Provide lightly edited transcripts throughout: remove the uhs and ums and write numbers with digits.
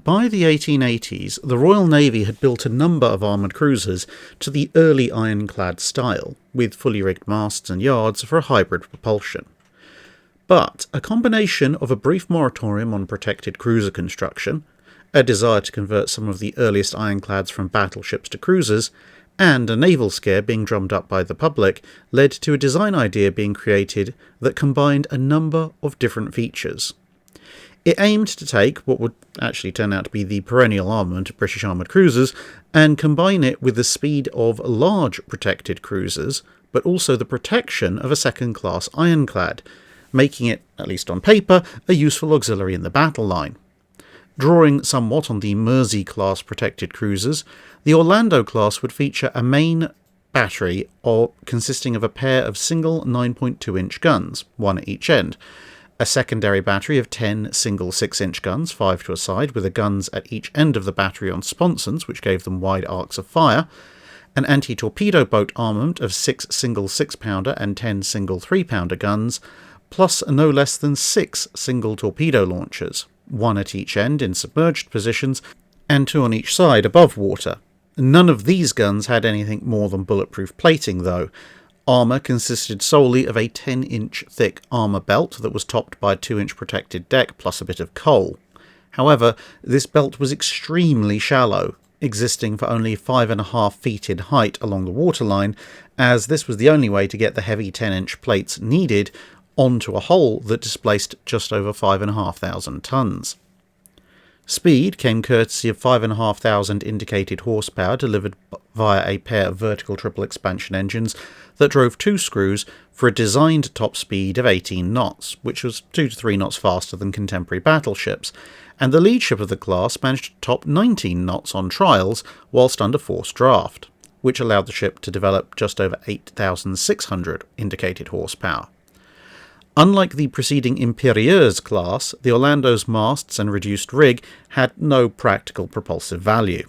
By the 1880s, the Royal Navy had built a number of armoured cruisers to the early ironclad style, with fully rigged masts and yards for a hybrid propulsion. But a combination of a brief moratorium on protected cruiser construction, a desire to convert some of the earliest ironclads from battleships to cruisers, and a naval scare being drummed up by the public led to a design idea being created that combined a number of different features. It aimed to take what would actually turn out to be the perennial armament of British armoured cruisers and combine it with the speed of large protected cruisers, but also the protection of a second-class ironclad, making it, at least on paper, a useful auxiliary in the battle line. Drawing somewhat on the Mersey-class protected cruisers, the Orlando class would feature a main battery consisting of a pair of single 9.2-inch guns, one at each end, a secondary battery of 10 single 6-inch guns, 5 to a side, with the guns at each end of the battery on sponsons, which gave them wide arcs of fire, an anti-torpedo boat armament of 6 single 6-pounder and 10 single 3-pounder guns, plus no less than 6 single torpedo launchers, one at each end in submerged positions, and 2 on each side above water. None of these guns had anything more than bulletproof plating, though. Armour consisted solely of a 10-inch thick armour belt that was topped by a 2-inch protected deck plus a bit of coal. However, this belt was extremely shallow, existing for only 5.5 feet in height along the waterline, as this was the only way to get the heavy 10-inch plates needed onto a hull that displaced just over 5,500 tons. Speed came courtesy of 5,500 indicated horsepower delivered via a pair of vertical triple expansion engines that drove 2 screws for a designed top speed of 18 knots, which was 2 to 3 knots faster than contemporary battleships, and the lead ship of the class managed to top 19 knots on trials whilst under forced draft, which allowed the ship to develop just over 8,600 indicated horsepower. Unlike the preceding Imperieuse class, the Orlando's masts and reduced rig had no practical propulsive value.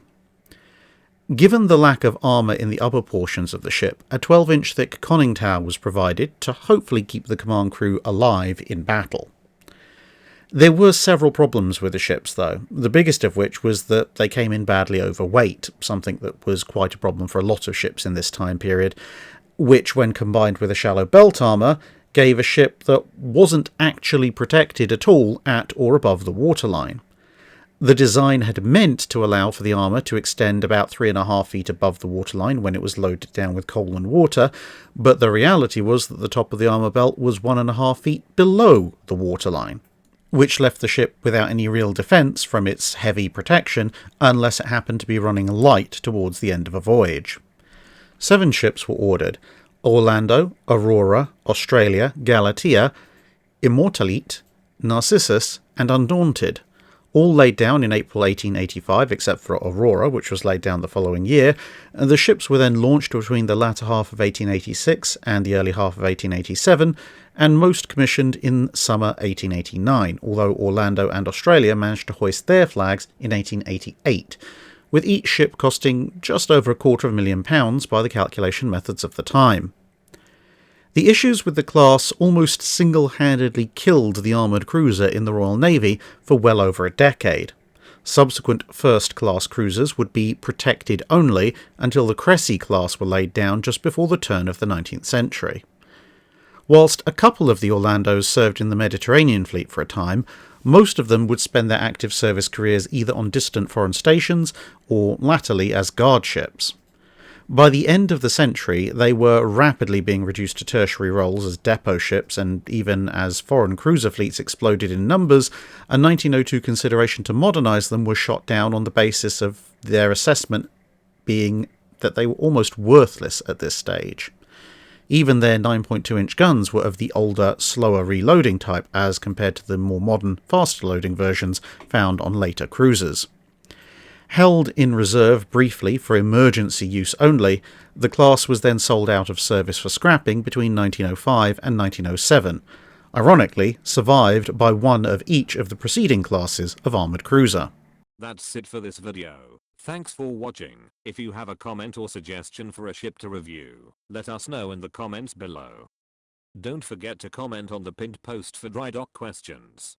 Given the lack of armour in the upper portions of the ship, a 12-inch thick conning tower was provided to hopefully keep the command crew alive in battle. There were several problems with the ships, though, the biggest of which was that they came in badly overweight, something that was quite a problem for a lot of ships in this time period, which, when combined with a shallow belt armour, gave a ship that wasn't actually protected at all at or above the waterline. The design had meant to allow for the armour to extend about 3.5 feet above the waterline when it was loaded down with coal and water, but the reality was that the top of the armour belt was 1.5 feet below the waterline, which left the ship without any real defence from its heavy protection unless it happened to be running light towards the end of a voyage. 7 ships were ordered: Orlando, Aurora, Australia, Galatea, Immortalite, Narcissus, and Undaunted, all laid down in April 1885 except for Aurora, which was laid down the following year. The ships were then launched between the latter half of 1886 and the early half of 1887, and most commissioned in summer 1889, although Orlando and Australia managed to hoist their flags in 1888, with each ship costing just over £250,000 by the calculation methods of the time. The issues with the class almost single-handedly killed the armoured cruiser in the Royal Navy for well over a decade. Subsequent first-class cruisers would be protected only until the Cressy class were laid down just before the turn of the 19th century. Whilst a couple of the Orlandos served in the Mediterranean fleet for a time, most of them would spend their active service careers either on distant foreign stations or latterly as guard ships. By the end of the century, they were rapidly being reduced to tertiary roles as depot ships, and even as foreign cruiser fleets exploded in numbers, a 1902 consideration to modernise them was shot down on the basis of their assessment being that they were almost worthless at this stage. Even their 9.2-inch guns were of the older, slower reloading type as compared to the more modern, faster-loading versions found on later cruisers. Held in reserve briefly for emergency use only, the class was then sold out of service for scrapping between 1905 and 1907, ironically survived by one of each of the preceding classes of armoured cruiser. That's it for this video. Thanks for watching. If you have a comment or suggestion for a ship to review, let us know in the comments below. Don't forget to comment on the pinned post for dry dock questions.